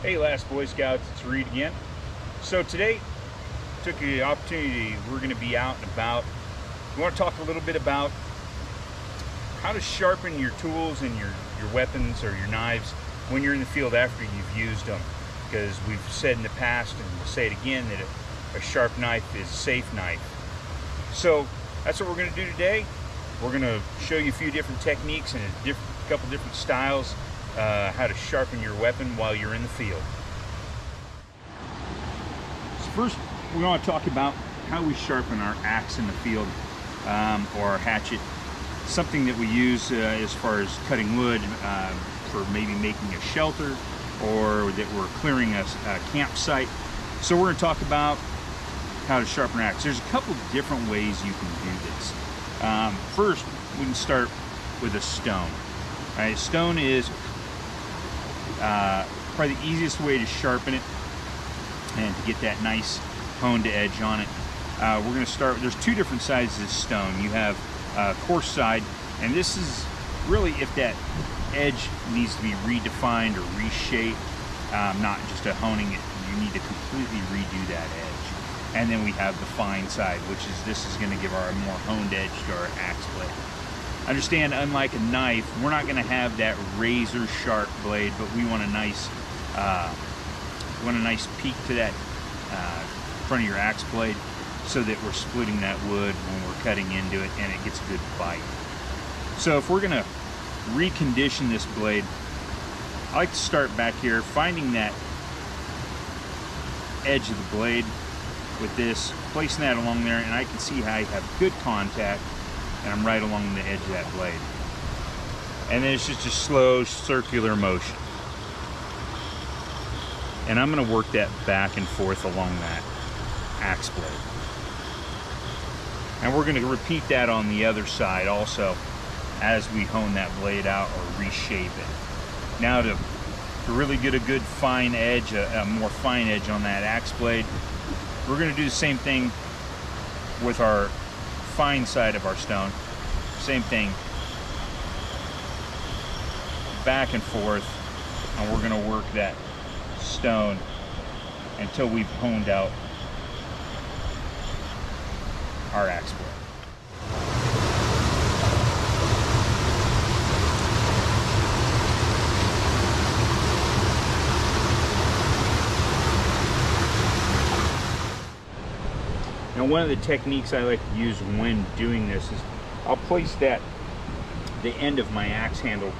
Hey Last Boy Scouts, it's Reed again. So today, took the opportunity, we're going to be out and about. We want to talk a little bit about how to sharpen your tools and your weapons or your knives when you're in the field after you've used them. Because we've said in the past, and we'll say it again, that a sharp knife is a safe knife. So that's what we're going to do today. We're going to show you a few different techniques and a couple different styles, how to sharpen your weapon while you're in the field. So first, we want to talk about how we sharpen our axe in the field, or our hatchet. Something that we use as far as cutting wood for maybe making a shelter, or that we're clearing a campsite. So we're going to talk about how to sharpen our axe. There's a couple different ways you can do this. First, we can start with a stone. All right, stone is probably the easiest way to sharpen it and to get that nice honed edge on it. We're going to start, there's two different sizes of stone. You have coarse side, and this is really if that edge needs to be redefined or reshaped, not just a honing it. You need to completely redo that edge. And then we have the fine side, which is, this is going to give our more honed edge to our axe blade. Understand, unlike a knife, we're not going to have that razor sharp blade, but we want a nice peak to that front of your axe blade, so that we're splitting that wood when we're cutting into it and it gets a good bite. So if we're going to recondition this blade, I like to start back here, finding that edge of the blade with this, placing that along there, and I can see how I have good contact and I'm right along the edge of that blade. And then it's just a slow circular motion. And I'm going to work that back and forth along that axe blade. And we're going to repeat that on the other side also as we hone that blade out or reshape it. Now to really get a good fine edge, a more fine edge on that axe blade, we're going to do the same thing with our fine side of our stone. Same thing, back and forth, and we're going to work that stone until we've honed out our axe blade. Now, one of the techniques I like to use when doing this is I'll place the end of my axe handle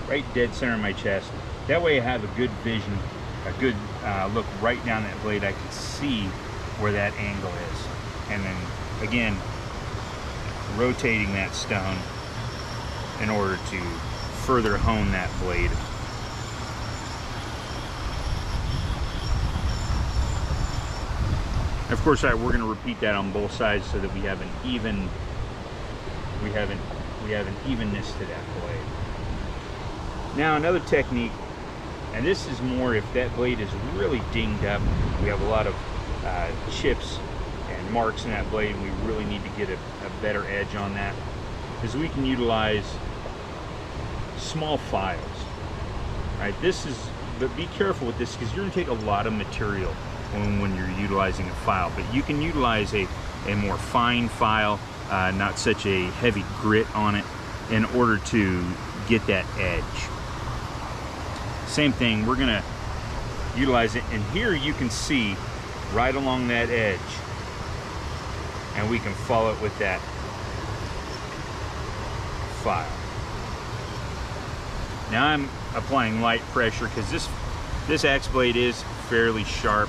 right dead center of my chest. That way I have a good vision, a good look right down that blade. I can see where that angle is. And then again, rotating that stone in order to further hone that blade. Of course, we're going to repeat that on both sides so that we have an evenness to that blade. Now another technique, and this is more if that blade is really dinged up, we have a lot of chips and marks in that blade, and we really need to get a better edge on that, is we can utilize small files. All right, but be careful with this, because you're going to take a lot of material when you're utilizing a file, but you can utilize a more fine file, not such a heavy grit on it, in order to get that edge. Same thing, we're going to utilize it, and here you can see right along that edge, and we can follow it with that file. Now I'm applying light pressure because this axe blade is fairly sharp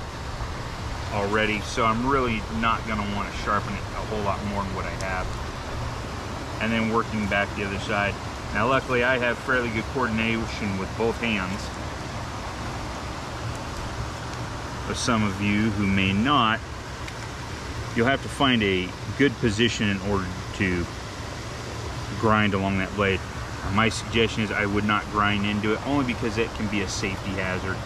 already, so I'm really not going to want to sharpen it a whole lot more than what I have. And then working back the other side. Now luckily I have fairly good coordination with both hands. For some of you who may not, you'll have to find a good position in order to grind along that blade. My suggestion is I would not grind into it, only because it can be a safety hazard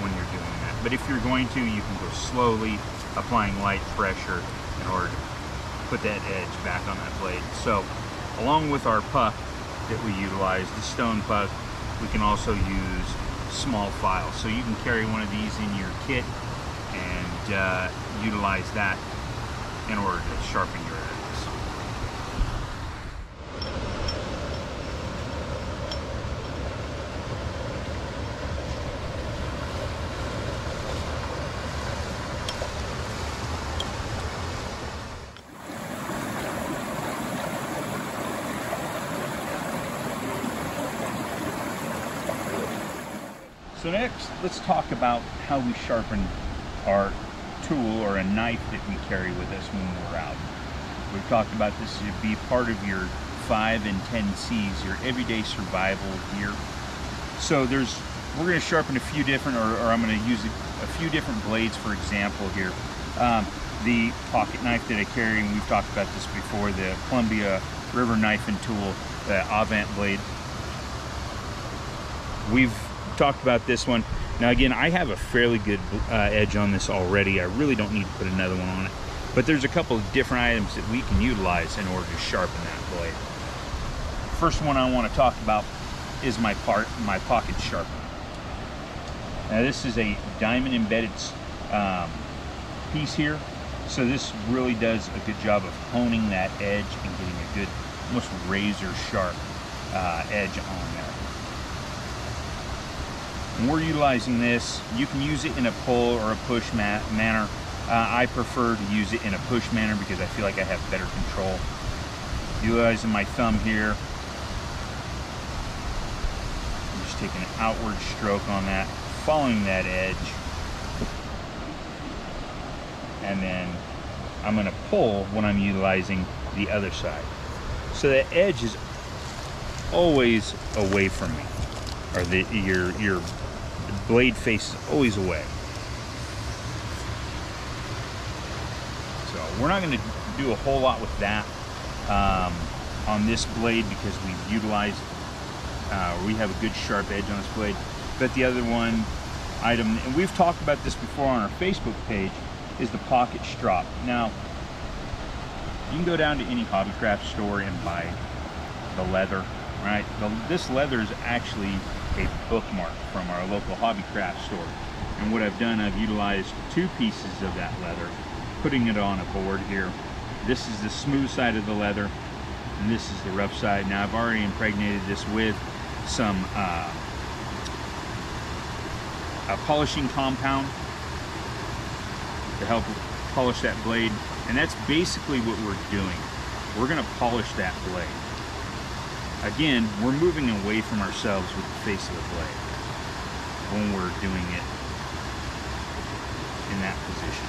when you're doing that. But if you're going to, you can go slowly, applying light pressure in order to put that edge back on that blade. So along with our puck that we utilize, the stone puck, we can also use small file. So you can carry one of these in your kit and utilize that in order to sharpen your edges. So next, let's talk about how we sharpen our tool or a knife that we carry with us when we're out. We've talked about this to be part of your 5 and 10 C's, your everyday survival gear. So we're going to sharpen a few different, or I'm going to use a few different blades, for example here. The pocket knife that I carry, and we've talked about this before, the Columbia River Knife and Tool, the Avant blade. We've talked about this one. Now again, I have a fairly good edge on this already. I really don't need to put another one on it. But there's a couple of different items that we can utilize in order to sharpen that blade. First one I want to talk about is my pocket sharpener. Now this is a diamond embedded piece here. So this really does a good job of honing that edge and getting a good, almost razor sharp edge on there. When we're utilizing this, you can use it in a pull or a push manner. I prefer to use it in a push manner because I feel like I have better control. Utilizing my thumb here, I'm just taking an outward stroke on that, following that edge, and then I'm going to pull when I'm utilizing the other side. So the edge is always away from me, or your blade face is always away. So we're not going to do a whole lot with that on this blade because we've utilized, we have a good sharp edge on this blade. But the other one item, and we've talked about this before on our Facebook page, is the pocket strop. Now, you can go down to any hobbycraft store and buy the leather, right? This leather is actually a bookmark from our local hobbycraft store. And what I've done, I've utilized 2 pieces of that leather, putting it on a board here. This is the smooth side of the leather, and this is the rough side. Now I've already impregnated this with some a polishing compound to help polish that blade. And that's basically what we're doing. We're gonna polish that blade. Again, we're moving away from ourselves with the face of the blade when we're doing it in that position.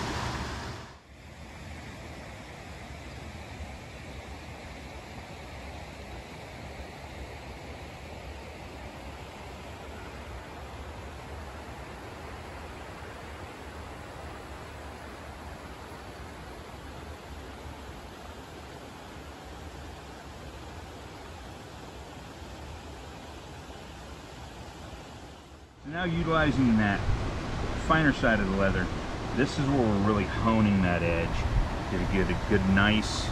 Now utilizing that finer side of the leather, this is where we're really honing that edge to get a good, nice,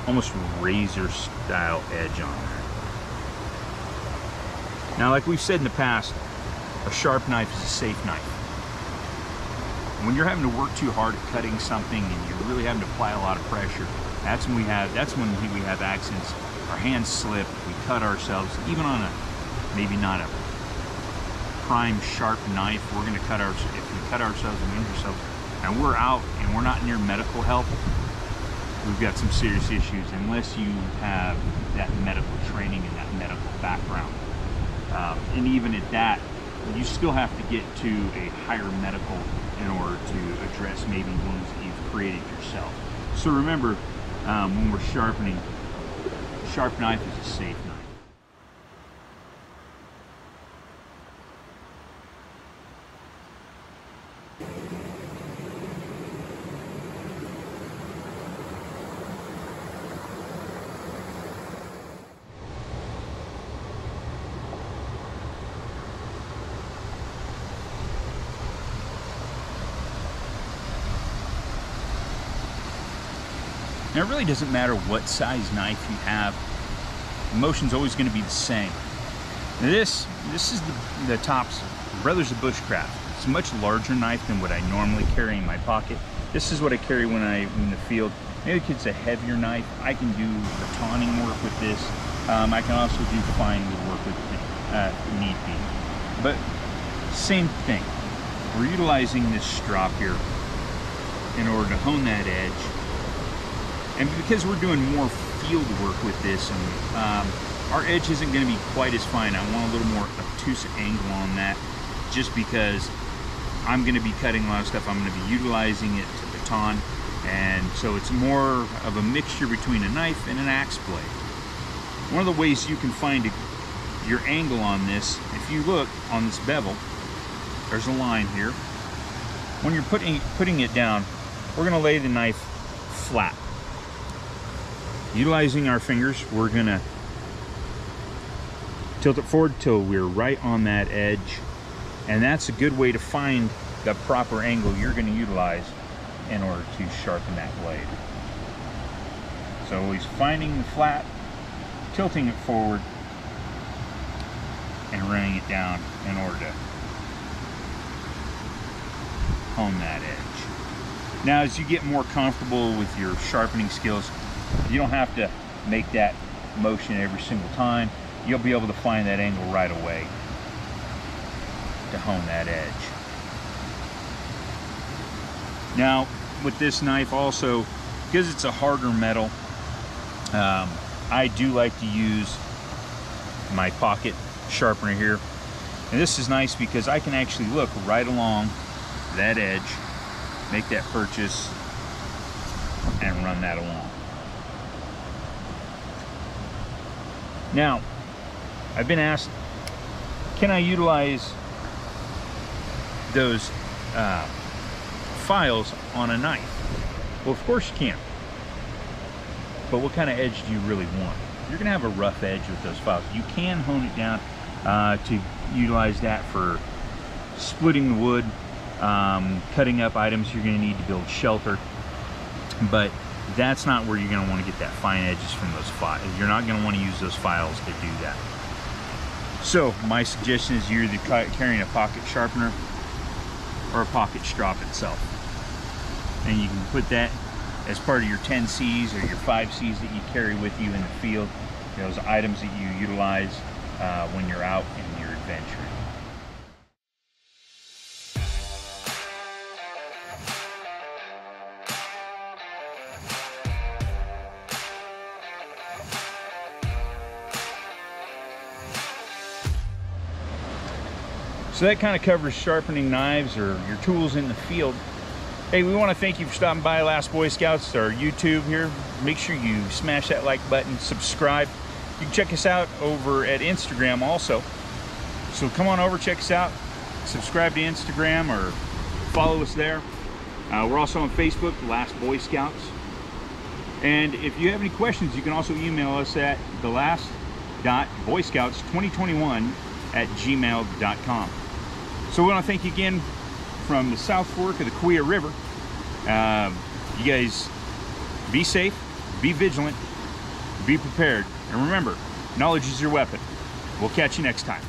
almost razor style edge on there. Now, like we've said in the past, a sharp knife is a safe knife. When you're having to work too hard at cutting something and you're really having to apply a lot of pressure, that's when we have accidents. Our hands slip, we cut ourselves, even on a, maybe not a prime sharp knife, we're going to cut ourselves. If we cut ourselves and injure ourselves, and we're out and we're not near medical help, we've got some serious issues unless you have that medical training and that medical background. And even at that, you still have to get to a higher medical in order to address maybe wounds that you've created yourself. So remember, when we're sharpening, a sharp knife is a safe knife. Now, it really doesn't matter what size knife you have. The motion's always going to be the same. Now this is the Tops Brothers of Bushcraft. It's a much larger knife than what I normally carry in my pocket. This is what I carry when I'm in the field. Maybe it's a heavier knife. I can do batoning work with this. I can also do fine work with it, need be. But same thing. We're utilizing this strop here in order to hone that edge. And because we're doing more field work with this, our edge isn't going to be quite as fine. I want a little more obtuse angle on that, just because I'm going to be cutting a lot of stuff. I'm going to be utilizing it to baton, and so it's more of a mixture between a knife and an axe blade. One of the ways you can find your angle on this, if you look on this bevel, there's a line here. When you're putting it down, we're going to lay the knife flat. Utilizing our fingers, we're going to tilt it forward till we're right on that edge, and that's a good way to find the proper angle you're going to utilize in order to sharpen that blade. So always finding the flat, tilting it forward, and running it down in order to hone that edge. Now, as you get more comfortable with your sharpening skills, you don't have to make that motion every single time. You'll be able to find that angle right away to hone that edge. Now, with this knife also, because it's a harder metal, I do like to use my pocket sharpener here. And this is nice because I can actually look right along that edge, make that purchase, and run that along. Now, I've been asked, can I utilize those files on a knife? Well, of course you can. But what kind of edge do you really want? You're going to have a rough edge with those files. You can hone it down to utilize that for splitting the wood, cutting up items you're going to need to build shelter. But that's not where you're going to want to get that fine edges from those files. You're not going to want to use those files to do that. So my suggestion is you're either carrying a pocket sharpener or a pocket strop itself. And you can put that as part of your 10Cs or your 5Cs that you carry with you in the field, those items that you utilize when you're out in your adventuring. So that kind of covers sharpening knives or your tools in the field. Hey, we want to thank you for stopping by Last Boy Scouts, our YouTube here. Make sure you smash that like button, subscribe. You can check us out over at Instagram also. So come on over, check us out. Subscribe to Instagram or follow us there. We're also on Facebook, Last Boy Scouts. And if you have any questions, you can also email us at thelast.boyscouts2021@gmail.com. So we want to thank you again from the South Fork of the Kaweah River. You guys be safe, be vigilant, be prepared, and remember, knowledge is your weapon. We'll catch you next time.